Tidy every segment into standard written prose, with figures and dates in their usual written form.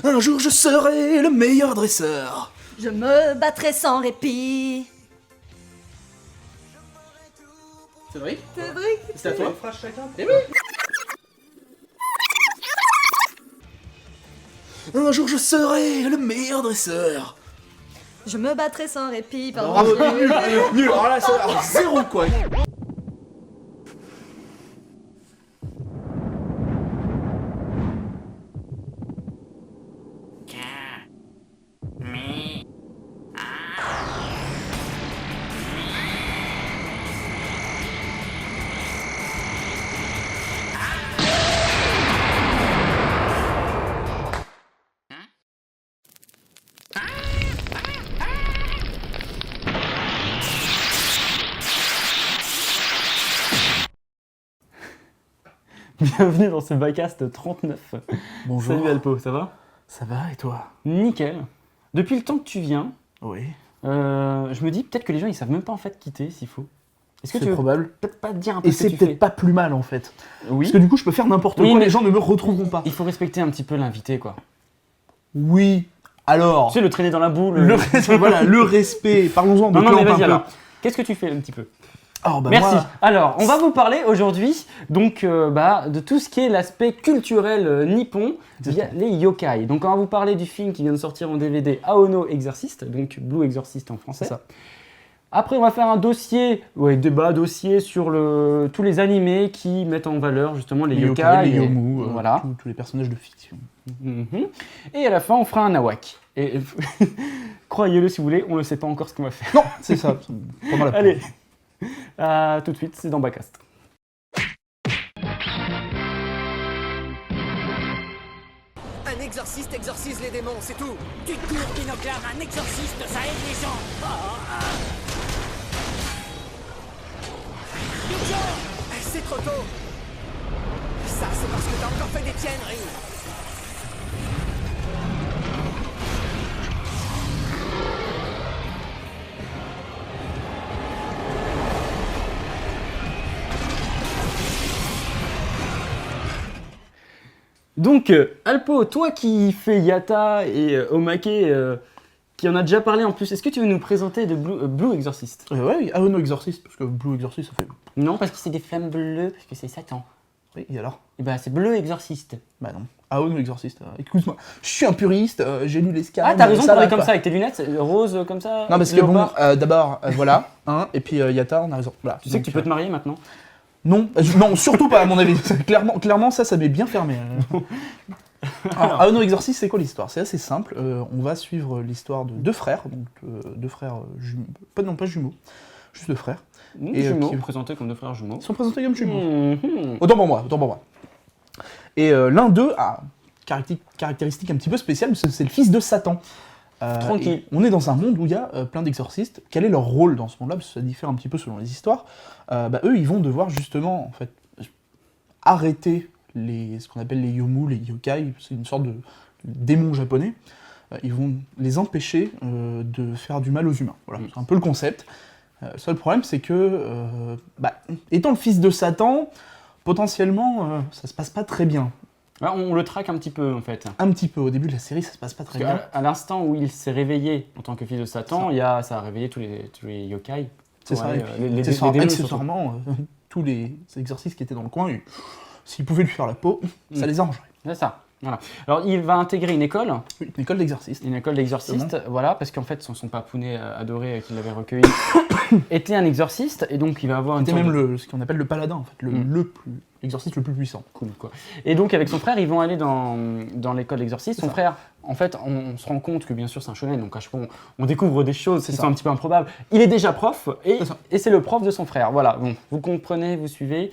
Un jour je serai le meilleur dresseur. Je me battrai sans répit. Cédric, Cédric, c'est à toi. Une phrase chacun. Eh oui. Un jour je serai le meilleur dresseur. je me battrai sans répit. Pardon. Bravo, nul. Alors là, ça alors, zéro quoi. Bienvenue dans ce Backcast 39. Bonjour. Salut Alpo, ça va? Ça va et toi? Nickel. Depuis le temps que tu viens, Oui. je me dis peut-être que les gens ils savent même pas en fait quitter s'il faut. Est-ce que C'est tu veux probable. peut-être pas te dire un peu Et ce que c'est tu fais? peut-être pas plus mal en fait. Oui. Parce que du coup je peux faire n'importe Oui, quoi, mais- les gens ne me retrouveront pas. Il faut respecter un petit peu l'invité quoi. Oui. Alors. Tu sais, le traîner dans la boule. Le respect, voilà, le respect. Parlons-en de Non, non, mais Clamp un vas-y peu. alors. Qu'est-ce que tu fais un petit peu? Alors, bah, Merci. moi, Alors, on va vous parler aujourd'hui donc de tout ce qui est l'aspect culturel nippon via les yokai. Donc, on va vous parler du film qui vient de sortir en DVD Aono Exorcist, donc Blue Exorcist en français. C'est ça. Après, on va faire un dossier, dossier sur tous les animés qui mettent en valeur justement les yokai, les et- yomu, voilà. tous les personnages de fiction. Mhm. Et à la fin, on fera un nawak. Et croyez-le si vous voulez, on ne sait pas encore ce qu'on va faire. Non, c'est ça. Pendant la pause. Allez, à tout de suite, c'est dans Backcast. Un exorciste exorcise les démons, c'est tout. Tu tours, Binoclard, un exorciste, ça aide les gens. Urgent. C'est trop tôt. Ça, c'est parce que t'as encore fait des tiennes, Ring. Donc, Alpo, toi qui fais Yata et Omake, qui en a déjà parlé en plus, est-ce que tu veux nous présenter de Blue Exorcist? Ouais, Aono Exorcist, parce que Blue Exorcist, ça fait. Non, parce que c'est des flammes bleues, parce que c'est Satan. Oui, et alors? Et bah, c'est Bleu Exorcist. Bah non. Aono Exorcist, écoute-moi, je suis un puriste, j'ai lu les scans. Ah, t'as raison de ça parler va, comme quoi. ça, avec tes lunettes, rose comme ça. Non, parce que bon, léopard. d'abord, voilà, hein, et puis Yata, on a raison. Voilà. Tu sais que tu peux te marier maintenant? Non, non, surtout pas à mon avis. Clairement, ça m'est bien fermé. Alors, Aono Exorcist, c'est quoi l'histoire? C'est assez simple. On va suivre l'histoire de deux frères, donc deux frères jumeaux, pas jumeaux, juste deux frères. Et, Jumeaux, qui- présentés comme deux frères jumeaux. Ils sont présentés comme jumeaux. Mhm. Autant pour moi. Et l'un d'eux a caractéristique un petit peu spéciale, parce que c'est le fils de Satan. Tranquille. Et on est dans un monde où il y a plein d'exorcistes. Quel est leur rôle dans ce monde-là? Parce que ça diffère un petit peu selon les histoires. Eux, ils vont devoir justement en fait, arrêter ce qu'on appelle les yomu, les yokai. C'est une sorte de démon japonais. Ils vont les empêcher de faire du mal aux humains. Voilà, c'est un peu le concept. Le seul problème, c'est que, étant le fils de Satan, potentiellement, ça se passe pas très bien. Ouais, on le traque un petit peu en fait. Un petit peu, au début de la série, ça se passe pas très Parce bien. qu'à l'instant où il s'est réveillé en tant que fils de Satan, ça a réveillé tous les yokai. C'est ça, Ouais, et puis, les démons surtout. accessoirement, tous les exorcistes qui étaient dans le coin, s'ils pouvaient lui faire la peau, ça les arrangerait. C'est ça. Voilà. Alors il va intégrer une école Une école d'exorcistes. d'exorcistes, voilà, parce qu'en fait son papounet adoré qu'il avait recueilli était un exorciste, et donc il va avoir une C'était sorte même ce qu'on appelle le paladin, en fait, l'exorciste le plus puissant. cool quoi. Et donc avec son frère, ils vont aller dans l'école d'exorcisme. Son ça. frère, en fait, on se rend compte que bien sûr c'est un shonen, donc à chaque fois on découvre des choses qui C'est sont ça. un petit peu improbables. Il est déjà prof et C'est ça. c'est le prof de son frère. Voilà, bon, vous comprenez, vous suivez.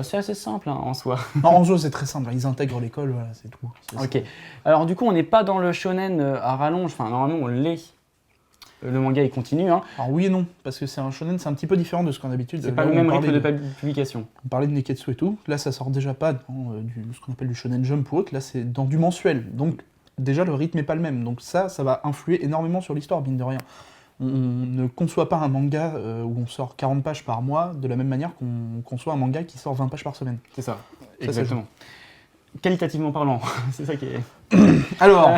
C'est assez simple hein, en soi. Non, en jeu, c'est très simple, ils intègrent l'école, voilà, c'est tout. Ok. Alors du coup, on n'est pas dans le shonen à rallonge. Enfin, normalement, on l'est. Le manga, il continue. Hein. Alors oui et non, parce que c'est un shonen, c'est un petit peu différent de ce qu'on a l'habitude. C'est pas Là, le même on rythme parlait de publication. On parlait de Neketsu et tout. Là, ça sort déjà pas dans ce qu'on appelle du shonen jump ou autre. Là, c'est dans du mensuel. Donc, déjà, le rythme est pas le même. Donc ça va influer énormément sur l'histoire, mine de rien. On ne conçoit pas un manga où on sort 40 pages par mois de la même manière qu'on conçoit un manga qui sort 20 pages par semaine. C'est ça. Ça, Exactement. qualitativement parlant. C'est ça qui est... Alors,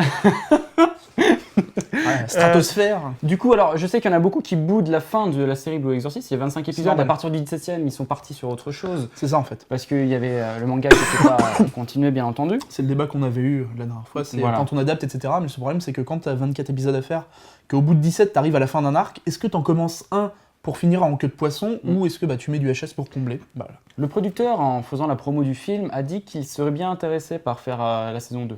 stratosphère. Du coup, alors, je sais qu'il y en a beaucoup qui boudent la fin de la série Blue Exorcist. Il y a 25 épisodes. normal. À partir du 17e, ils sont partis sur autre chose. C'est ça en fait. Parce qu'il y avait le manga qui n'était pas continué, bien entendu. C'est le débat qu'on avait eu la dernière fois, c'est Voilà. quand on adapte, etc. Mais le problème, c'est que quand tu as 24 épisodes à faire, qu'au bout de 17, tu arrives à la fin d'un arc, est-ce que tu en commences un pour finir en queue de poisson ou est-ce que tu mets du HS pour combler? Voilà. Le producteur, en faisant la promo du film, a dit qu'il serait bien intéressé par faire la saison 2.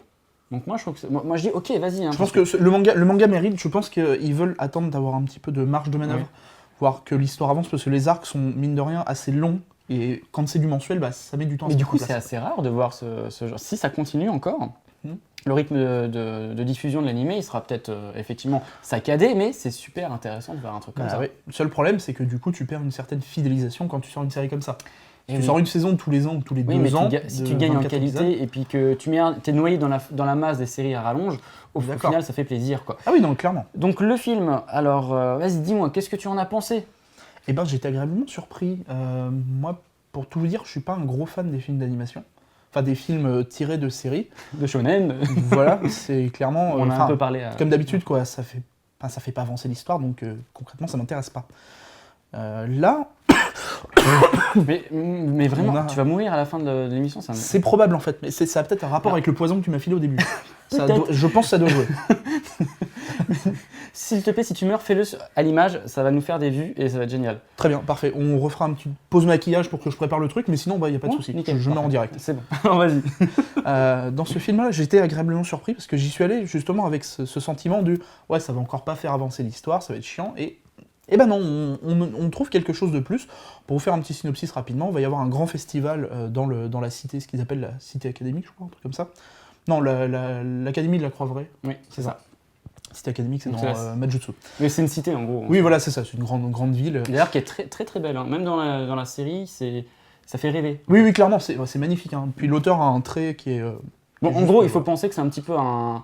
Donc moi, je trouve que moi je dis ok, vas-y. Hein, Je pense que le manga mérite, je pense qu'ils veulent attendre d'avoir un petit peu de marge de manœuvre, voir que l'histoire avance, parce que les arcs sont, mine de rien, assez longs, et quand c'est du mensuel, ça met du temps à Mais se du mettre coup, en c'est place. assez rare de voir ce genre. Si ça continue encore, Mhm. le rythme de diffusion de l'animé, il sera peut-être effectivement saccadé, mais c'est super intéressant de voir un truc comme ça. Ouais. Le seul problème, c'est que du coup, tu perds une certaine fidélisation quand tu sors une série comme ça. Et Tu oui. sors une saison tous les ans ou tous les Oui, 2 mais ans. si de tu gagnes en 24 qualité épisodes. et puis que t'es noyé dans la masse des séries à rallonge, au D'accord. final, ça fait plaisir, quoi. Ah oui, non, clairement. Donc le film, alors vas-y, dis-moi, qu'est-ce que tu en as pensé? Eh ben, j'étais agréablement surpris. Moi, pour tout vous dire, je suis pas un gros fan des films d'animation. Enfin, des films tirés de séries. De shonen, Voilà, c'est clairement... on a un enfin, peu parlé. comme d'habitude, quoi, ça fait pas avancer l'histoire, donc concrètement, ça m'intéresse pas. Là, Mais vraiment, On a- tu vas mourir à la fin de l'émission, ça me... c'est probable en fait, mais ça a peut-être un rapport Ah. avec le poison que tu m'as filé au début. Peut-être. Je pense que ça doit jouer. S'il te plaît, si tu meurs, fais-le à l'image, ça va nous faire des vues et ça va être génial. Très bien, parfait. On refera un petit pause maquillage pour que je prépare le truc, mais sinon, il n'y a pas de Ouais, souci. nickel, Je mets en parfait. direct. C'est bon, alors vas-y. Dans ce film-là, j'étais agréablement surpris parce que j'y suis allé justement avec ce sentiment du ouais, ça va encore pas faire avancer l'histoire, ça va être chiant. Et ben non, on trouve quelque chose de plus. Pour vous faire un petit synopsis rapidement, il va y avoir un grand festival dans la cité, ce qu'ils appellent la cité académique, je crois, un truc comme ça. Non, l'académie de la Croix-Vraie. Oui, c'est ça. Cité académique, c'est Donc dans c'est la- Majutsu. Mais c'est une cité en gros. Oui, voilà, c'est ça, c'est une grande ville. D'ailleurs, qui est très très très belle. Hein. Même dans la série, ça fait rêver. Oui, clairement, c'est magnifique. Hein. Puis l'auteur a un trait qui est. Bon, qui est en juste, gros, il faut penser que c'est un petit peu un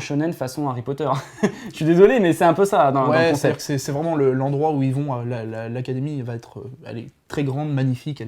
shonen façon Harry Potter. Je suis désolé, mais c'est un peu ça dans le Ouais, concept. c'est-à-dire que c'est vraiment l'endroit où ils vont. L'académie va être. Elle est très grande, magnifique.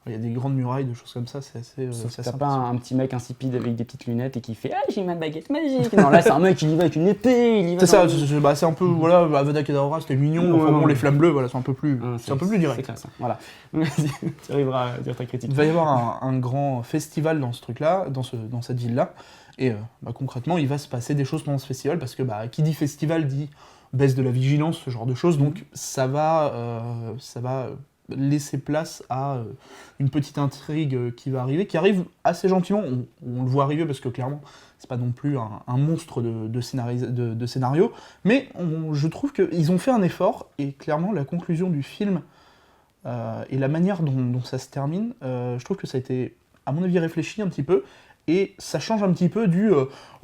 Il y a des grandes murailles, des choses comme ça. C'est assez. Sauf c'est que assez t'as pas impressionnant. un petit mec insipide avec des petites lunettes et qui fait « Ah, j'ai ma baguette magique !» Non, là, c'est un mec qui y va avec une épée, il y va C'est ça, dans- c'est un peu. Voilà, Avada Kedavra, c'était mignon. Ouais, Enfin bon, ouais. les flammes bleues, voilà, c'est un peu plus. Ah, C'est un peu plus direct. C'est classe, hein. Voilà. Vas-y, tu arriveras à dire ta critique. Il va y avoir un grand festival dans ce truc-là, dans cette ville-là. Et concrètement, il va se passer des choses pendant ce festival parce que qui dit festival dit baisse de la vigilance, ce genre de choses. Donc ça va laisser place à une petite intrigue qui va arriver, qui arrive assez gentiment. On le voit arriver parce que clairement, c'est pas non plus un monstre de scénario. Mais je trouve qu'ils ont fait un effort et clairement, la conclusion du film et la manière dont ça se termine, je trouve que ça a été, à mon avis, réfléchi un petit peu. Et ça change un petit peu du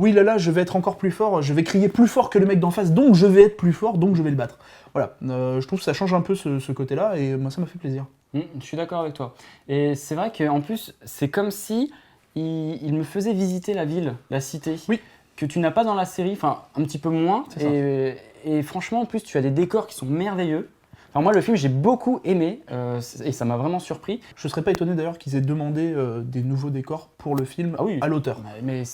oui là je vais être encore plus fort, je vais crier plus fort que le mec d'en face, donc je vais être plus fort, donc je vais le battre. Voilà, je trouve que ça change un peu ce côté-là, et moi ça m'a fait plaisir. Je suis d'accord avec toi. Et c'est vrai qu'en plus, c'est comme si il me faisait visiter la ville, la cité. Oui. Que tu n'as pas dans la série, enfin un petit peu moins. C'est ça. Et franchement, en plus, tu as des décors qui sont merveilleux. Alors moi, le film, j'ai beaucoup aimé et ça m'a vraiment surpris. Je serais pas étonné d'ailleurs qu'ils aient demandé des nouveaux décors pour le film Ah oui. à l'auteur. Mais je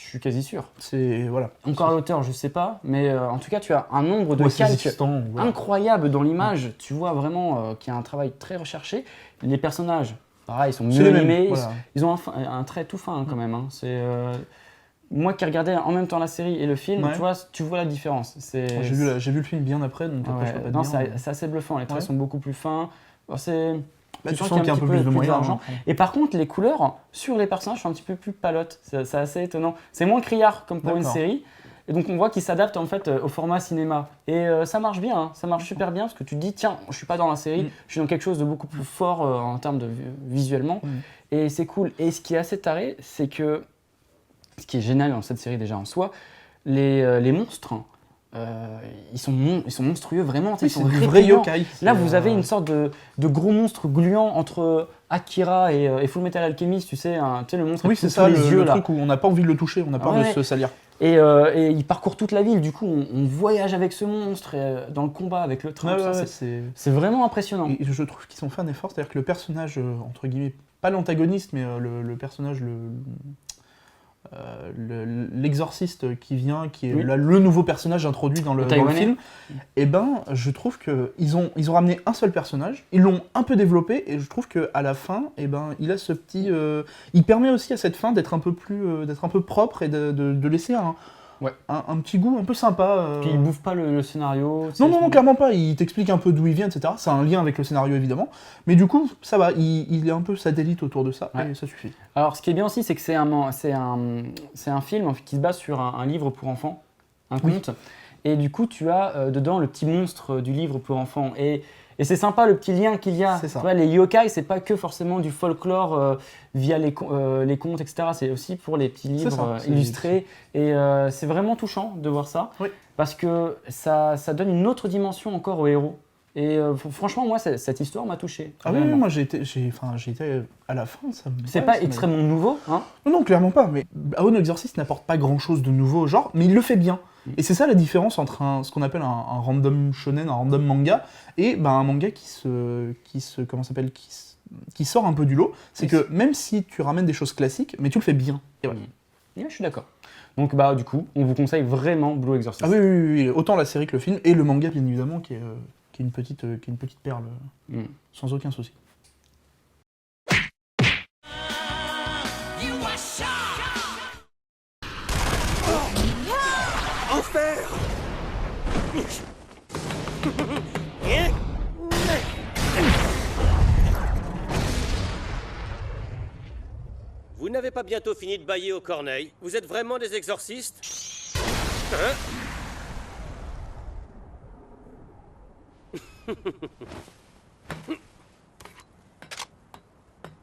suis quasi sûr. C'est voilà. Encore à l'auteur, je sais pas, mais en tout cas, tu as un nombre de Ouais, c'est calques existant, voilà. incroyable dans l'image. Tu vois vraiment qu'il y a un travail très recherché. Les personnages, pareil, ils sont C'est mieux les mêmes, animés. voilà. Ils ont un trait tout fin quand même. Hein. C'est moi qui regardais en même temps la série et le film, Ouais. tu vois la différence. J'ai vu le film bien après, donc après, je peux pas te non, dire. c'est assez bluffant. Les traits Ouais. sont beaucoup plus fins. Bon, c'est Tu sens sens qu'il y a un peu plus de moyens. d'argent. hein. Et par contre, les couleurs sur les personnages sont un petit peu plus palottes. C'est assez étonnant. C'est moins criard comme pour une D'accord. série. Et donc on voit qu'ils s'adaptent en fait au format cinéma. Et ça marche bien, hein. Ça marche super bien parce que tu te dis tiens, je suis pas dans la série, je suis dans quelque chose de beaucoup plus fort en termes de visuellement. Et c'est cool. Et ce qui est assez taré, c'est que ce qui est génial dans cette série déjà en soi, les monstres, ils sont monstrueux vraiment. Oui, Ils c'est sont du vrai répugnants. yokai. Là, c'est, vous avez une sorte de gros monstre gluant entre Akira et Full Metal Alchemist, tu sais le monstre Oui, avec c'est tous ça, les le yeux là. truc où on n'a pas envie de le toucher, on a peur Ouais. de se salir. Et il parcourt toute la ville, du coup on voyage avec ce monstre dans le combat avec le train, Ouais, tout ça, ouais, c'est vraiment impressionnant. Et je trouve qu'ils ont fait un effort, c'est-à-dire que le personnage, entre guillemets, pas l'antagoniste, mais le personnage, l'exorciste qui vient, qui est Oui. le nouveau personnage introduit dans le Taïwanais. film, et ben je trouve qu'ils ont ramené un seul personnage, ils l'ont un peu développé, et je trouve qu'à la fin, et ben il a ce petit... il permet aussi à cette fin d'être un peu plus, d'être un peu propre et de laisser un petit goût un peu sympa. Puis il bouffe pas le scénario. Non, clairement pas. Il t'explique un peu d'où il vient, etc. C'est un lien avec le scénario, évidemment. Mais du coup, ça va. Il est un peu satellite autour de ça, Ouais. et ça suffit. Alors, ce qui est bien aussi, c'est que c'est un film qui se base sur un livre pour enfants, un Oui. conte. Et du coup, tu as dedans le petit monstre du livre pour enfants. Et c'est sympa le petit lien qu'il y a. C'est ça. Tu vois, les yokai, c'est pas que forcément du folklore via les contes, etc. C'est aussi pour les petits livres ça, c'est- illustrés. Et c'est vraiment touchant de voir ça. Oui. Parce que ça donne une autre dimension encore au héros. Et franchement, moi, cette histoire m'a touché. Ah oui, vraiment. moi j'ai été à la fin. C'est ouais, pas ça m'a- extrêmement nouveau, hein. Non, clairement pas. Mais Aon Exorcist n'apporte pas grand-chose de nouveau au genre, mais il le fait bien. Et c'est ça la différence entre ce qu'on appelle un random shonen, un random manga, et un manga qui sort un peu du lot. C'est que même si tu ramènes des choses classiques, mais tu le fais bien. Et voilà. Ouais, je suis d'accord. Donc du coup, on vous conseille vraiment Blue Exorcist. Ah oui, oui, autant la série que le film, et le manga bien évidemment, qui est une petite perle, sans aucun souci. Enfer. Vous n'avez pas bientôt fini de bailler aux corneilles? Vous êtes vraiment des exorcistes? Hein?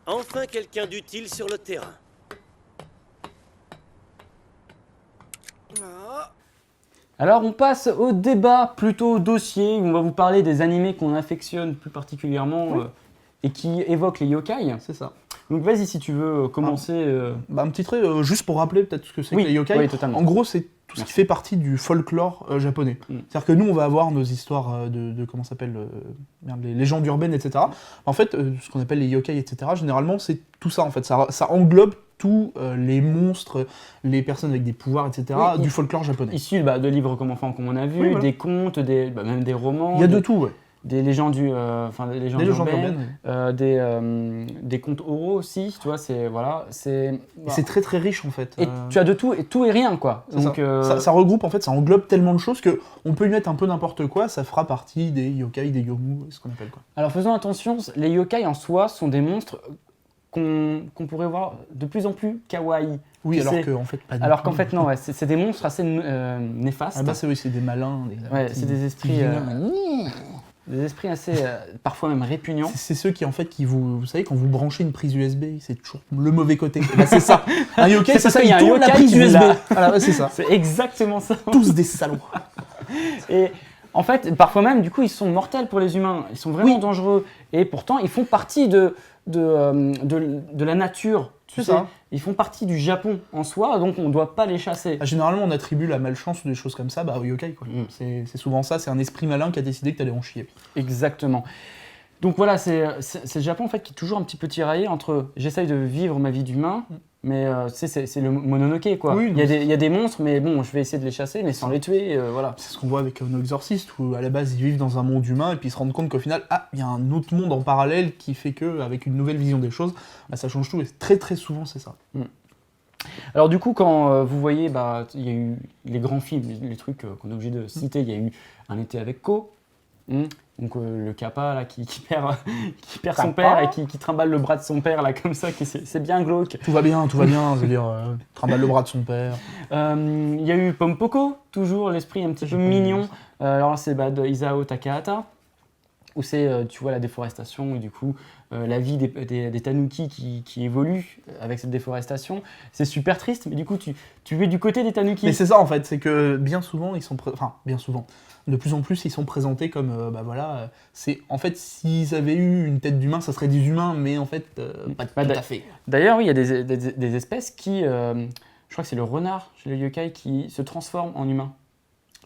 Enfin quelqu'un d'utile sur le terrain. Alors on passe au débat, plutôt au dossier, où on va vous parler des animés qu'on affectionne plus particulièrement et qui évoquent les yokai. C'est ça. Donc vas-y si tu veux commencer. Un petit trait, juste pour rappeler peut-être ce que c'est Oui, que les yokai. oui, totalement. En gros, c'est tout ce qui fait partie du folklore japonais. C'est-à-dire que nous, on va avoir nos histoires de comment ça s'appelle, les légendes urbaines, etc. En fait, ce qu'on appelle les yokai, etc., généralement, c'est tout ça, en fait. Ça englobe tous les monstres, les personnes avec des pouvoirs, etc., Oui, du folklore japonais. Issus de livres comme enfants, comme on a vu, Oui, voilà. des contes, même des romans. Il y a de tout, ouais. Des légendes, des légendes Des légendes urbaines, urbaines, des contes oraux aussi, tu vois, Et c'est très très riche, en fait. Et tu as de tout, et tout et rien, quoi. C'est Donc, ça regroupe, en fait, ça englobe tellement de choses que on peut y mettre un peu n'importe quoi, ça fera partie des yokai, des yomu, ce qu'on appelle quoi. Alors faisons attention, les yokai en soi sont des monstres qu'on pourrait voir de plus en plus kawaii. Oui, Tu alors sais. qu'en fait, pas du Alors tout. qu'en fait, non, ouais, c'est des monstres assez néfastes. Ah bah c'est des malins. Ouais, c'est des esprits, vilains. des esprits assez, parfois même répugnants. C'est ceux qui, en fait, vous savez, quand vous branchez une prise USB, c'est toujours le mauvais côté. Bah, c'est ça. Un yokai, C'est parce qu'il y a un il tourne la yokai prise qui USB. l'a. Voilà, ouais, c'est ça. C'est exactement ça. Tous des salauds. Et en fait, parfois même, du coup, ils sont mortels pour les humains. Ils sont vraiment dangereux. Et pourtant, ils font partie de la nature. Tu C'est sais. ça. Ils font partie du Japon en soi, donc on ne doit pas les chasser. Généralement, on attribue la malchance ou des choses comme ça aux yokai, quoi. C'est souvent ça, c'est un esprit malin qui a décidé que t'allais en chier. Exactement. Donc voilà, c'est le Japon en fait qui est toujours un petit peu tiraillé entre j'essaye de vivre ma vie d'humain, mais c'est le Mononoke quoi. Oui, il y a des monstres, mais bon, je vais essayer de les chasser, mais sans les tuer, voilà. C'est ce qu'on voit avec nos exorcistes, où à la base ils vivent dans un monde humain et puis ils se rendent compte qu'au final, il y a un autre monde en parallèle qui fait que, avec une nouvelle vision des choses, ça change tout. Et très très souvent, c'est ça. Alors du coup, quand vous voyez, il y a eu les grands films, les trucs qu'on est obligé de citer, il y a eu Un été avec Ko, donc le Kappa là, qui perd son père et qui trimballe le bras de son père là comme ça, c'est bien glauque. Tout va bien, c'est-à-dire trimballe le bras de son père. Il y a eu Pompoko, toujours l'esprit un petit peu mignon. Alors là, c'est de Isao Takahata, où c'est, tu vois, la déforestation et du coup, la vie des tanuki qui évolue avec cette déforestation. C'est super triste, mais du coup, tu es du côté des tanuki. Mais c'est ça en fait, c'est que bien souvent, bien souvent, de plus en plus, ils sont présentés comme, c'est en fait, s'ils avaient eu une tête d'humain, ça serait des humains, mais en fait, pas tout à fait. D'ailleurs, oui, il y a des espèces qui Je crois que c'est le renard chez les yokai qui se transforme en humain.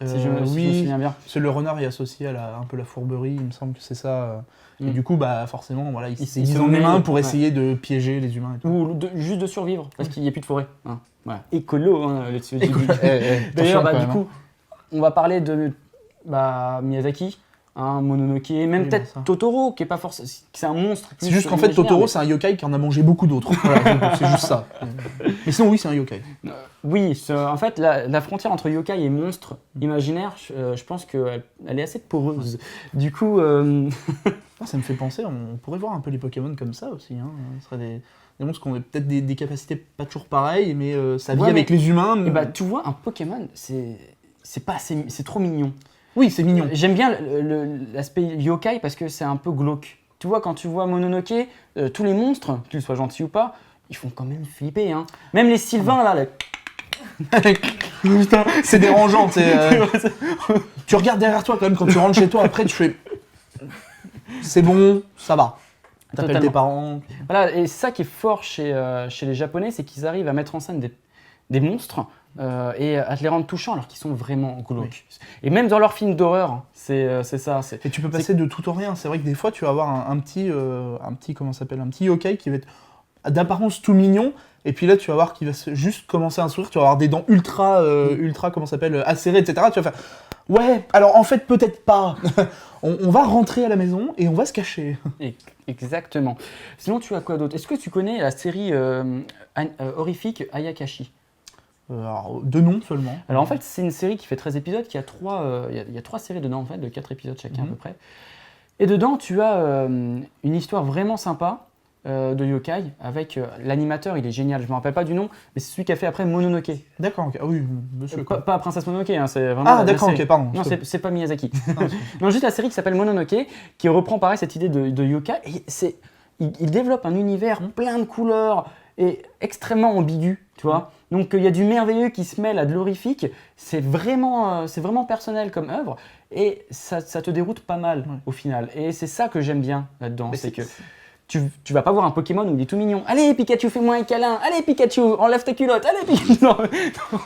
Si je me oui, souviens bien. c'est le renard est associé à un peu la fourberie, il me semble que c'est ça. Et Mm. du coup, bah forcément, voilà, il Il se déguise en mêle, humain pour ouais. essayer de piéger les humains. Et tout. Ou juste de survivre, parce qu'il n'y a plus de forêt. Hein. Voilà. Écolo, hein, là-dessus. Attention, D'ailleurs, quand du même, hein. coup, on va parler de Miyazaki, hein, Mononoke, même Oui, peut-être bah, ça. Totoro, qui est pas forcément, c'est un monstre. C'est plus juste qu'en fait, imaginaire, Totoro, mais- c'est un yokai qui en a mangé beaucoup d'autres. Voilà, c'est juste ça. Mais sinon, oui, c'est un yokai. Oui, en fait, la frontière entre yokai et monstre imaginaire, je pense qu'elle est assez poreuse. Du coup, Ah, ça me fait penser, on pourrait voir un peu les Pokémon comme ça aussi. Hein. Ce serait des monstres qui ont peut-être des capacités pas toujours pareilles, mais ça vit Ouais, avec mais- les humains. eh ben, tu vois, un Pokémon, c'est pas assez, c'est trop mignon. Oui, c'est mignon. J'aime bien l'aspect yokai parce que c'est un peu glauque. Tu vois, quand tu vois Mononoke, tous les monstres, qu'ils soient gentils ou pas, ils font quand même flipper. Hein. Même les Sylvains, là, C'est dérangeant. Tu regardes derrière toi quand même quand tu rentres chez toi. Après, tu fais. C'est bon, ça va. T'appelles Totalement. tes parents. Voilà, et ça qui est fort chez les Japonais, c'est qu'ils arrivent à mettre en scène des monstres et à te les rendre touchants alors qu'ils sont vraiment glauques. Et même dans leurs films d'horreur, c'est ça. Et tu peux passer de tout au rien. C'est vrai que des fois, tu vas avoir un petit comment ça s'appelle, un petit yokai qui va être d'apparence tout mignon. Et puis là, tu vas voir qu'il va juste commencer un sourire. Tu vas avoir des dents ultra, comment ça s'appelle, acérées, etc. Tu vas faire. Ouais, alors en fait, peut-être pas. On va rentrer à la maison et on va se cacher. Exactement. Sinon, tu as quoi d'autre? Est-ce que tu connais la série horrifique Ayakashi? Alors, deux noms seulement. Alors en fait, c'est une série qui fait 13 épisodes, qui a il y a 3 séries dedans en fait, de 4 épisodes chacun à peu près. Et dedans, tu as une histoire vraiment sympa de yokai avec l'animateur, il est génial, je me rappelle pas du nom, mais c'est celui qui a fait après Mononoke. D'accord, ok. Ah oui, monsieur. Pas, quoi. pas Princesse Mononoke, hein, c'est vraiment Ah, la d'accord, série. ok, pardon. Non, c'est pas Miyazaki. Ah, Non, juste la série qui s'appelle Mononoke, qui reprend pareil cette idée de yokai, et il développe un univers plein de couleurs et extrêmement ambigu, tu vois. Donc il y a du merveilleux qui se mêle à de l'horrifique, c'est vraiment personnel comme œuvre, et ça te déroute pas mal au final. Et c'est ça que j'aime bien là-dedans, Mais c'est que tu vas pas voir un Pokémon où il est tout mignon. Allez Pikachu, fais-moi un câlin. Allez Pikachu, enlève ta culotte. Allez Pikachu. Non, non.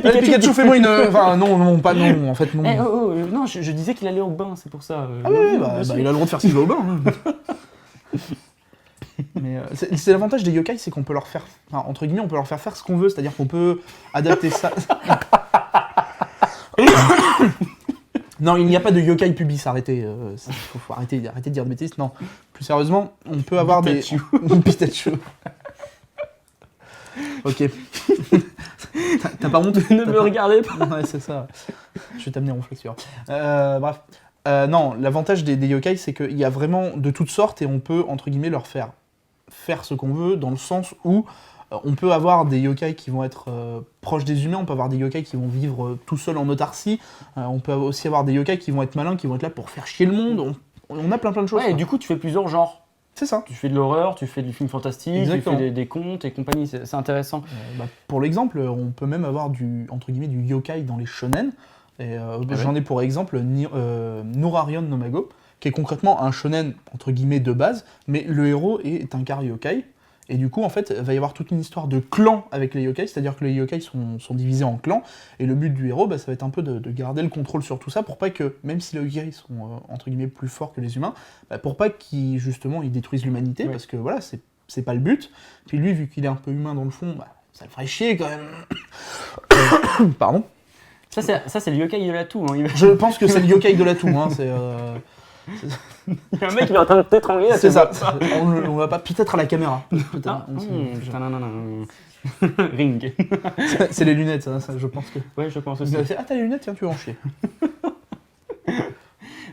Allez, Pikachu, fais-moi une. Enfin, non, pas non, en fait, non. Non, je disais qu'il allait au bain, c'est pour ça. Ah oui, bien sûr. il a le droit de faire ce qu'il veut au bain. Hein. Mais c'est l'avantage des yokai, c'est qu'on peut leur faire, enfin, entre guillemets, on peut leur faire ce qu'on veut, c'est-à-dire qu'on peut adapter ça. Non, il n'y a pas de yokai pubis, arrêtez. Faut arrêter de dire de bêtises. Non, plus sérieusement, on peut avoir Pikachu. des. Pikachu. Ok. T'as pas honte? Ne me regardez pas. Ouais, c'est ça. Je vais t'amener en flexure. Bref. Non, l'avantage des yokai, c'est qu'il y a vraiment de toutes sortes et on peut, entre guillemets, leur faire ce qu'on veut, dans le sens où on peut avoir des yokai qui vont être proches des humains, on peut avoir des yokai qui vont vivre tout seuls en autarcie, on peut aussi avoir des yokai qui vont être malins, qui vont être là pour faire chier le monde. On a plein de choses. Ouais, et quoi. du coup, tu fais plusieurs genres. C'est ça. Tu fais de l'horreur, tu fais du film fantastique, Exactement. tu fais des contes et compagnie, c'est intéressant. Pour l'exemple, on peut même avoir entre guillemets, du yokai dans les shonen. Et j'en ai pour exemple Nourarion no Mago, qui est concrètement un shonen entre guillemets de base, mais le héros est un car yokai. Et du coup, en fait, il va y avoir toute une histoire de clan avec les yokai, c'est-à-dire que les yokai sont divisés en clans, et le but du héros, ça va être un peu de garder le contrôle sur tout ça, pour pas que, même si les yokai sont entre guillemets plus forts que les humains, pour pas qu'ils justement ils détruisent l'humanité, Ouais. parce que voilà, c'est pas le but. Puis lui, vu qu'il est un peu humain dans le fond, ça le ferait chier quand même. Pardon. Ça, c'est le yokai de la toux. Hein. Je pense que c'est le yokai de la toux, hein, c'est... Il y a un mec qui est en train de t'étrangler. C'est ça, on va pas, peut-être à la caméra. Peut-être, Ah, on sait- Ring. c'est les lunettes, ça, je pense que... Ouais, je pense Il aussi. a fait, ah t'as les lunettes, tiens, tu vas en chier.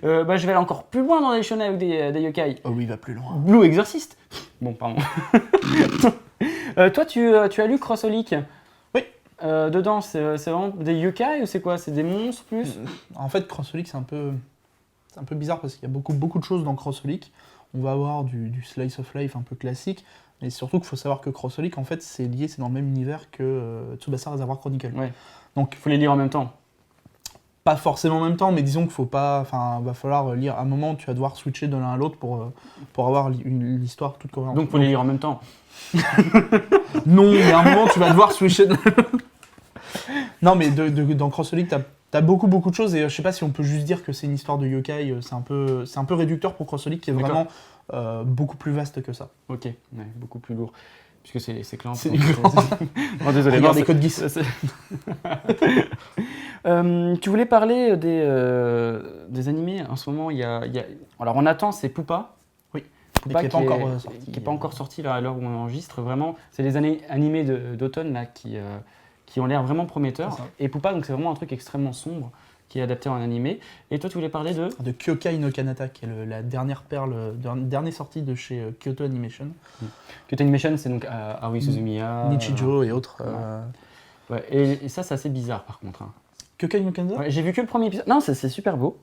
Je vais aller encore plus loin dans les shonen avec des yokai. Oh oui, il va plus loin. Blue Exorcist. Bon, pardon. Toi, tu as lu Crossholic. Oui. Dedans, c'est vraiment des yokai ou c'est quoi? C'est des monstres plus? En fait, Crossholic, c'est un peu bizarre parce qu'il y a beaucoup de choses dans Crossholic. On va avoir du slice of life un peu classique, mais surtout qu'il faut savoir que Crossholic, en fait, c'est dans le même univers que Tsubasa Reservoir Chronicle. Ouais. Donc, Il faut les lire en même temps. pas forcément en même temps, mais disons qu'il faut pas, enfin, va falloir lire. À un moment, tu vas devoir switcher de l'un à l'autre pour avoir l'histoire toute cohérente. Donc faut les lire en même temps. Non, mais à un moment, tu vas devoir switcher. Non, mais dans Crossolic, t'as beaucoup de choses, et je sais pas si on peut juste dire que c'est une histoire de yokai. C'est un peu réducteur pour Crossolic, qui est vraiment beaucoup plus vaste que ça. Ok, ouais, beaucoup plus lourd. Puisque c'est clair. C'est du clan. Oh, désolé. Regarde non, les codes Geass. Tu voulais parler des animés. En ce moment, il y a... Alors on attend, c'est Poupa. Oui. Poupa qui est pas encore sorti. Qui n'est pas encore sorti là, à l'heure où on enregistre. Vraiment, c'est les animés d'automne là qui ont l'air vraiment prometteurs. C'est ça. Et Poupa, donc c'est vraiment un truc extrêmement sombre qui est adapté en animé. Et toi, tu voulais parler de Kyokai no Kanata, qui est la dernière dernière sortie de chez Kyoto Animation. Kyoto Animation, c'est donc Aoi Suzumiya, Nichijou et autres. Ouais, et ça, c'est assez bizarre par contre. Hein. Kyokai no Kanata. Ouais, j'ai vu que le premier épisode. Non, c'est super beau.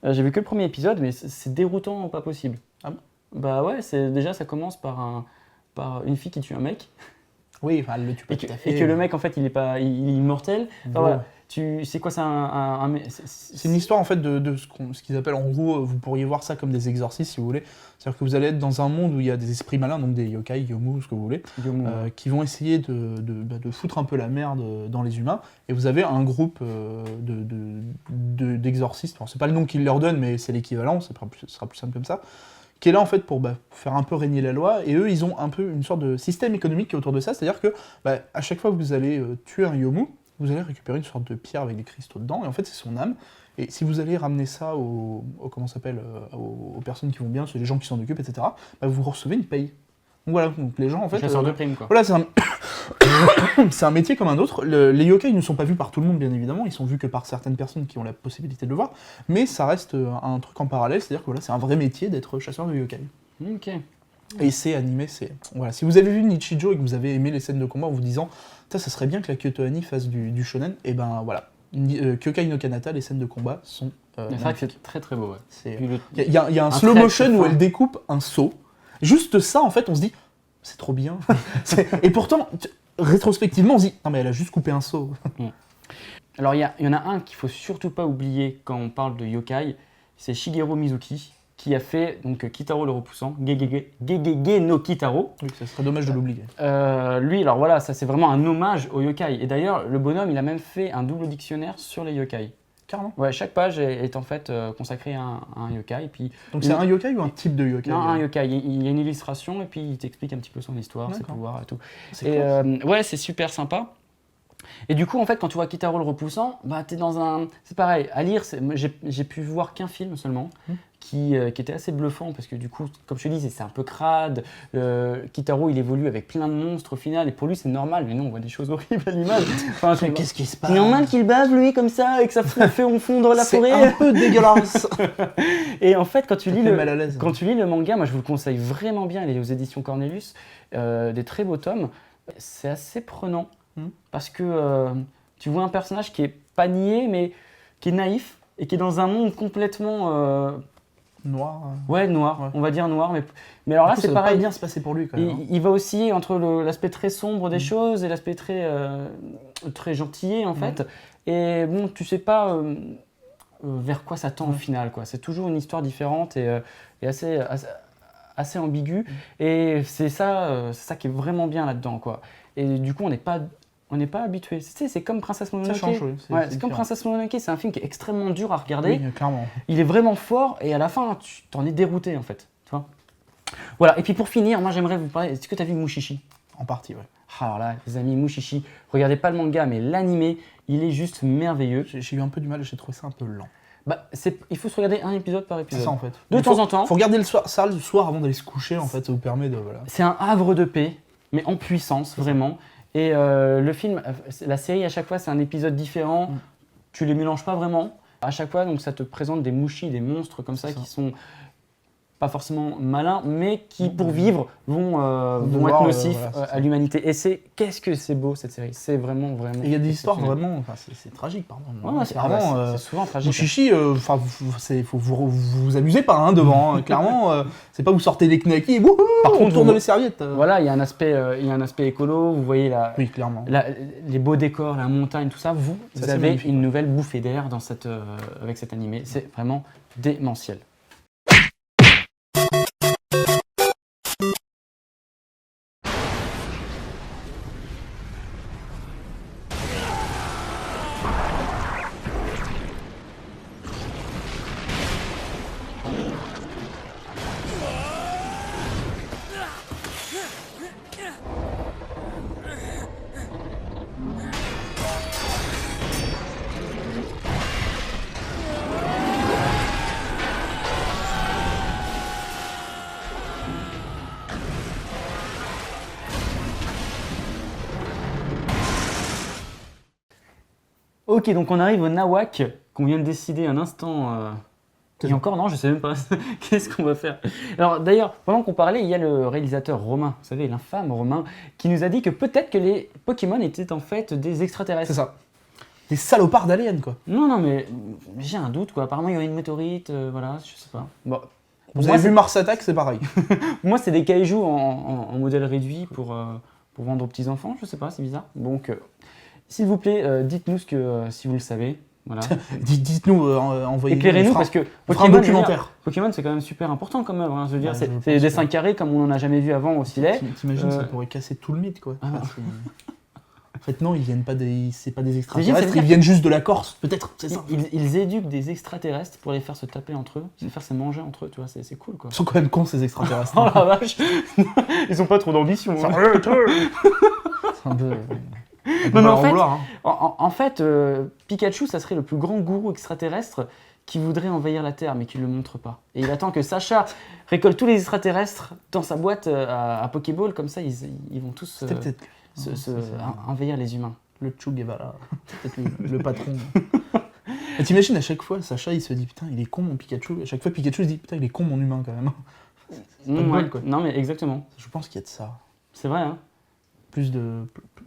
J'ai vu que le premier épisode, mais c'est déroutant, pas possible. Ah bon ? Bah ouais, déjà ça commence par une fille qui tue un mec. Oui, enfin, elle le tue pas tout à fait. Et que le mec en fait il est immortel. Enfin, Bon. voilà. C'est quoi, c'est C'est une histoire en fait de ce qu'ils appellent en gros, vous pourriez voir ça comme des exorcismes si vous voulez. C'est-à-dire que vous allez être dans un monde où il y a des esprits malins, donc des yokai, yomu, ce que vous voulez, qui vont essayer de foutre un peu la merde dans les humains. Et vous avez un groupe d'exorcistes, enfin, c'est pas le nom qu'ils leur donnent, mais c'est l'équivalent, ce sera plus simple comme ça, qui est là en fait pour faire un peu régner la loi. Et eux, ils ont un peu une sorte de système économique qui est autour de ça, c'est-à-dire que à chaque fois que vous allez tuer un yomu, vous allez récupérer une sorte de pierre avec des cristaux dedans, et en fait c'est son âme. Et si vous allez ramener ça aux personnes qui vont bien, c'est les gens qui s'en occupent, etc., vous recevez une paye. Donc voilà, donc les gens en fait... chasseur de primes quoi. Voilà, c'est un métier comme un autre. Les yokai ne sont pas vus par tout le monde, bien évidemment, ils sont vus que par certaines personnes qui ont la possibilité de le voir, mais ça reste un truc en parallèle, c'est-à-dire que voilà, c'est un vrai métier d'être chasseur de yokai. Ok. Et c'est animé, Voilà. Si vous avez vu Nichijou et que vous avez aimé les scènes de combat en vous disant « ça serait bien que la Kyoto Ani fasse du shonen », et ben voilà. Kyokai no Kanata, les scènes de combat sont... C'est vrai que c'est très très beau, ouais. Il y a un slow motion où elle découpe un saut. Juste ça, en fait, on se dit « c'est trop bien ». Et pourtant, rétrospectivement, on se dit « non mais elle a juste coupé un saut ». Alors il y en a un qu'il faut surtout pas oublier quand on parle de yokai, c'est Shigeru Mizuki, qui a fait donc Kitaro le repoussant, Gegege no Kitaro. Oui, ça serait dommage de l'oublier. Lui, alors voilà, ça c'est vraiment un hommage au yokai. Et d'ailleurs, le bonhomme, il a même fait un double dictionnaire sur les yokai. Carrément. Ouais, chaque page est en fait consacrée à un yokai. Puis, donc c'est un yokai ou un type de yokai? Non, un yokai. Il y a une illustration et puis il t'explique un petit peu son histoire, ses pouvoirs et tout. C'est ouais, c'est super sympa. Et du coup, en fait, quand tu vois Kitaro le repoussant, t'es dans un... C'est pareil, à lire, j'ai pu voir qu'un film seulement, qui était assez bluffant, parce que du coup, comme je te dis, c'est un peu crade. Kitaro, il évolue avec plein de monstres au final, et pour lui, c'est normal, mais nous, on voit des choses horribles à l'image. Enfin, qu'est-ce qui se passe? C'est normal qu'il bave, lui, comme ça, et que ça fait fondre la forêt. C'est un peu dégueulasse. Et en fait, quand tu lis le manga, moi, je vous le conseille vraiment bien, il est aux éditions Cornelius, des très beaux tomes. C'est assez prenant. Parce que tu vois un personnage qui est pas niais, mais qui est naïf et qui est dans un monde complètement noir. Ouais, noir. Ouais. On va dire noir, mais alors là c'est pareil. Ça va pas bien se passer pour lui quand même. Il va osciller entre l'aspect très sombre des choses et l'aspect très gentillet en fait. Et bon, tu sais pas vers quoi ça tend au final quoi. C'est toujours une histoire différente et assez ambiguë. Et c'est ça qui est vraiment bien là-dedans quoi. Et du coup, on n'est pas habitué. Tu sais, c'est comme Princesse Mononoke. Ça change, oui. C'est comme Princesse Mononoke, c'est un film qui est extrêmement dur à regarder. Oui, clairement. Il est vraiment fort et à la fin, tu t'en es dérouté en fait. Tu vois. Voilà, et puis pour finir, moi j'aimerais vous parler. Est-ce que tu as vu Mushishi? En partie, ouais. Alors là, les amis, Mushishi, regardez pas le manga, mais l'animé, il est juste merveilleux. J'ai eu un peu du mal, j'ai trouvé ça un peu lent. Il faut se regarder un épisode par épisode. C'est ça en fait. De temps en temps. Il faut regarder le soir avant d'aller se coucher en fait, ça vous permet de... Voilà. C'est un havre de paix, mais en puissance, vraiment. Et le film, la série à chaque fois c'est un épisode différent, tu les mélanges pas vraiment. À chaque fois donc ça te présente des mushis, des monstres comme ça qui sont pas forcément malins, mais qui pour vivre vont être Devoir, nocifs voilà, c'est ça. à l'humanité. Et qu'est-ce que c'est beau cette série, c'est vraiment Et il y a des histoires exceptionnel. vraiment, enfin, c'est tragique, pardon. Ouais, c'est Clairement, c'est souvent tragique. Bouchichi, enfin, faut vous amusez pas hein, devant. Hein. Clairement, c'est pas vous sortez des knackis et wouhou, Par on contre, tourne vous- les serviettes. Voilà, il y a un aspect écolo, vous voyez Oui, clairement. les beaux décors, la montagne, tout ça, vous Ça, c'est avez magnifique, une ouais. nouvelle bouffée d'air avec cet animé. C'est vraiment démentiel. Ok, donc on arrive au Nawak, qu'on vient de décider un instant. Et encore, non, je sais même pas. Qu'est-ce qu'on va faire? Alors d'ailleurs, pendant qu'on parlait, il y a le réalisateur Romain, vous savez, l'infâme Romain, qui nous a dit que peut-être que les Pokémon étaient en fait des extraterrestres. C'est ça. Des salopards d'aliens, quoi. Non, mais j'ai un doute, quoi. Apparemment, il y aurait une météorite, voilà, je sais pas. Bon. Vous Moi, avez vu Mars Attack, c'est pareil. Moi, c'est des kaijus en modèle réduit pour vendre aux petits-enfants, je sais pas, c'est bizarre. Donc, s'il vous plaît, dites-nous ce que, si vous le savez. Voilà. Dites-nous, envoyez-nous. Éclairez-nous parce que on fera un je veux documentaire. dire, Pokémon, c'est quand même super important comme œuvre. Hein. Je veux dire, Ouais, c'est je des pense dessins que- carrés comme on n'en a jamais vu avant au filet. T'imagines, ça Euh, pourrait casser tout le mythe, quoi. Ah. Enfin, en fait, non, ils viennent pas des, c'est pas des ça extraterrestres, veut dire- ils viennent juste de la Corse, peut-être, c'est ça. Ils éduquent des extraterrestres pour les faire se taper entre eux, les faire se manger entre eux, tu vois, c'est cool quoi. Ils sont quand même cons, ces extraterrestres. Oh la vache Ils ont pas trop d'ambition. Hein. C'est un peu. Non, mais en fait, vouloir, hein. En fait, Pikachu, ça serait le plus grand gourou extraterrestre qui voudrait envahir la Terre, mais qui ne le montre pas. Et il attend que Sacha récolte tous les extraterrestres dans sa boîte à Pokéball, comme ça ils vont tous C'était peut-être envahir les humains. le Che Guevara, peut-être le patron. Et t'imagines, à chaque fois, Sacha, il se dit, putain, il est con mon Pikachu. À chaque fois, Pikachu se dit, putain, il est con mon humain, quand même. pas de Ouais. bol, quoi. Non mais exactement, Je pense qu'il y a de ça. c'est vrai. Hein.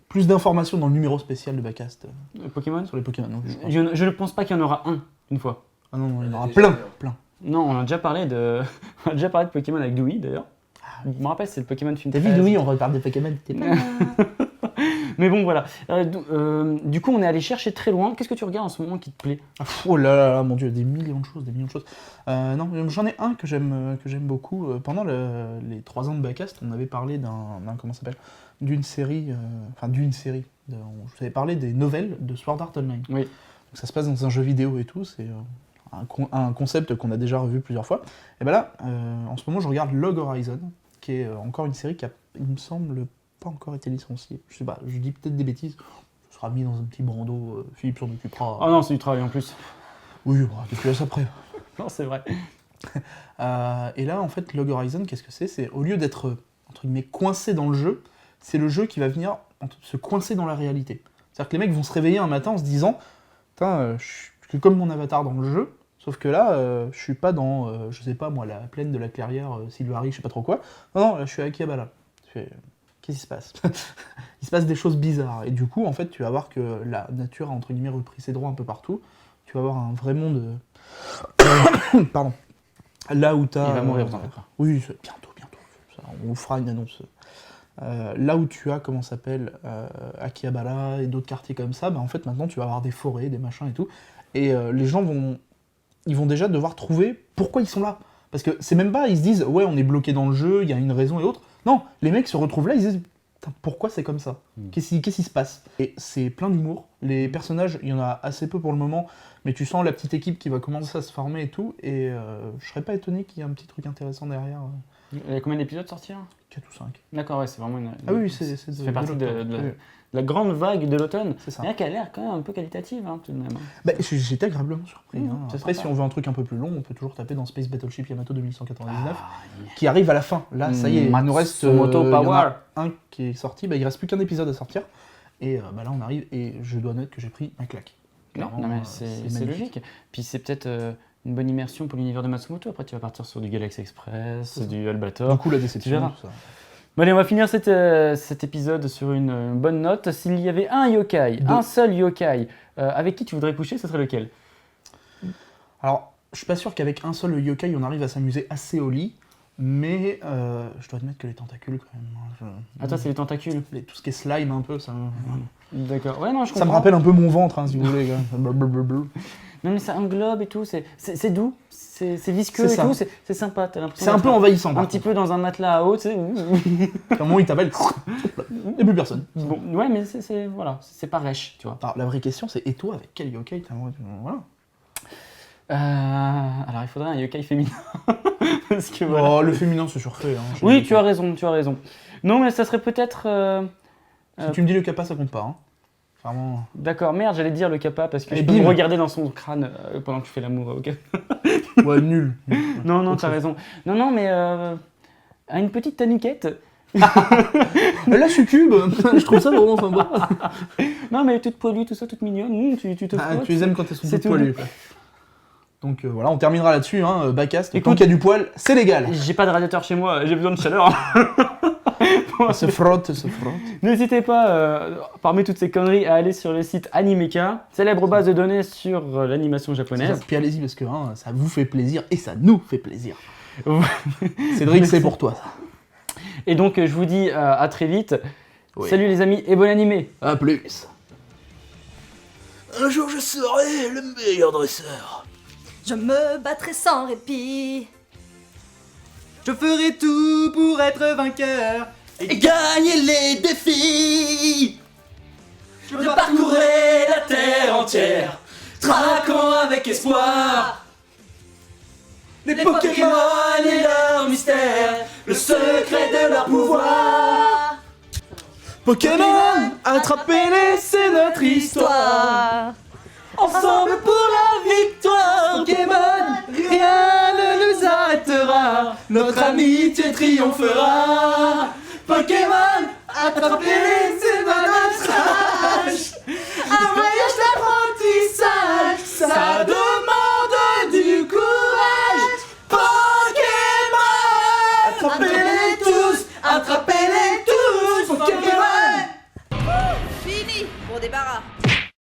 Plus d'informations dans le numéro spécial de Bacast Pokémon sur les Pokémon. Non, je crois. je ne pense pas qu'il y en aura un, une fois. Ah non, il y en aura Déjà, plein, alors. plein. Non, on a déjà parlé de, on a déjà parlé de Pokémon avec Dewey d'ailleurs. Je me rappelle, c'est le Pokémon film T'as vu, 13. oui, on reparle des Pokémon, t'es pas. Mais bon, voilà. Du coup, on est allé chercher très loin. Qu'est-ce que tu regardes en ce moment qui te plaît? Oh là là, mon dieu, des millions de choses, des millions de choses. Non, j'en ai un que j'aime beaucoup. Pendant les 3 ans de Bacast, on avait parlé comment ça s'appelle, d'une série, je vous avais parlé des nouvelles de Sword Art Online. Oui. Donc, ça se passe dans un jeu vidéo et tout, c'est un concept qu'on a déjà revu plusieurs fois. Et ben là, en ce moment, je regarde Log Horizon, qui est encore une série qui a, il me semble, pas encore été licenciée. Je sais pas, je dis peut-être des bêtises. Ce sera mis dans un petit bandeau, Philippe s'en occupera. Oh non, c'est du travail en plus. Oui, bon, tu te laisses après. Non, c'est vrai. Et là, en fait, Log Horizon, qu'est-ce que c'est? C'est au lieu d'être, entre guillemets, coincé dans le jeu, c'est le jeu qui va venir se coincer dans la réalité. C'est-à-dire que les mecs vont se réveiller un matin en se disant « Putain, je suis comme mon avatar dans le jeu, sauf que là, je suis pas dans, je sais pas moi, la plaine de la Clairière, Sylvari, je sais pas trop quoi. Non, là, je suis à Akihabara. » Qu'est-ce qui se passe? Il se passe des choses bizarres. Et du coup, en fait, tu vas voir que la nature a, entre guillemets, repris ses droits un peu partout. Tu vas avoir un vrai monde... Pardon. Là où t'as... Il va mourir, vous en faites pas. Oui, bientôt. Ça, on vous fera une annonce. Là où tu as, comment ça s'appelle, Akihabara et d'autres quartiers comme ça, bah, en fait, maintenant, tu vas avoir des forêts, des machins et tout. Et les gens vont déjà devoir trouver pourquoi ils sont là. Parce que c'est même pas, ils se disent, ouais, on est bloqué dans le jeu, il y a une raison et autres. Non, les mecs se retrouvent là, ils se disent, putain, pourquoi c'est comme ça? Qu'est-ce qui se passe? Et c'est plein d'humour. Les personnages, il y en a assez peu pour le moment, mais tu sens la petite équipe qui va commencer à se former et tout. Et je serais pas étonné qu'il y ait un petit truc intéressant derrière. Il y a combien d'épisodes sortis là? 4 ou 5. D'accord, ouais, c'est vraiment une. Ah oui, c'est ça fait partie de l'automne. la grande vague de l'automne. C'est ça. Mais là, qui a l'air quand même un peu qualitative, hein, tout de même. Bah, j'étais agréablement surpris. Mmh, hein. c'est Après, sympa. si on veut un truc un peu plus long, on peut toujours taper dans Space Battleship Yamato 2199, Ah, qui arrive à la fin. Là, ça y est, il nous reste Matsumoto il y en Power. a un qui est sorti, bah, il reste plus qu'un épisode à sortir. Et bah, là, on arrive, et je dois admettre que j'ai pris un claque. Non, Clairement, mais c'est c'est magnifique. logique. Puis c'est peut-être une bonne immersion pour l'univers de Matsumoto. Après, tu vas partir sur du Galaxy Express, du Albator. Du coup, la Tu déception, verras. tout ça. Bon, allez, on va finir cet épisode sur une bonne note. S'il y avait un yokai, Deux. un seul yokai, avec qui tu voudrais coucher, ce serait lequel? Alors, je suis pas sûr qu'avec un seul yokai, on arrive à s'amuser assez au lit, mais je dois admettre que les tentacules, quand même... Ah, toi, c'est les tentacules. Tout ce qui est slime, un peu, ça... D'accord. Ouais, non, je comprends. Ça me rappelle un peu mon ventre, hein, si vous voulez. Blablabla. Non, mais ça englobe et tout. C'est doux, c'est visqueux C'est et ça. tout. C'est sympa. T'as l'impression C'est un d'être peu envahissant, un par petit contre. peu dans un matelas à eau, tu sais. À un moment, il t'appelle, et plus personne. Bon, ouais, mais voilà, c'est pas rêche, tu vois. Alors, la vraie question, c'est, et toi, avec quel yokai t'aimerais... Voilà. Alors, il faudrait un yokai féminin. Parce que voilà. Oh, le féminin, c'est surfait. Hein, chez Oui, les tu as yokai. raison, tu as raison. Non, mais ça serait peut-être. Si tu me dis le kappa, ça compte pas. Hein. Vraiment... D'accord, merde, j'allais dire le kappa parce que Et je peux bim. me regarder dans son crâne pendant que tu fais l'amour, ok. Ouais, nul. Non, non, Autre t'as chose. raison. Non, non, mais une petite taniquette. La succube, je trouve ça vraiment sympa. Non, mais elle est toute poilue, tout ça, toute mignonne. Tu te Ah, frottes. tu les aimes quand elles sont c'est toutes tout. poilues. quoi. Donc voilà, on terminera là-dessus. Hein, Bacast, tant Écoute- qu'il y a du poil, c'est légal. J'ai pas de radiateur chez moi, j'ai besoin de chaleur. Ça se frotte, ça se frotte. N'hésitez pas, parmi toutes ces conneries, à aller sur le site Animeka, célèbre base de données sur l'animation japonaise. Puis allez-y parce que hein, ça vous fait plaisir et ça nous fait plaisir. Cédric, c'est pour toi ça. Et donc, je vous dis à très vite. Oui. Salut les amis et bon animé. A plus. Un jour je serai le meilleur dresseur. Je me battrai sans répit. Je ferai tout pour être vainqueur et gagner les défis. Je parcourrai la terre entière, traquant avec espoir les Pokémon et leur mystère, le secret de leur pouvoir. Pokémon, attrapez-les, c'est notre histoire. Ensemble pour la victoire. Pokémon, rien ne nous arrêtera. Notre amitié triomphera. Pokémon, attrapez-les, c'est notre âge.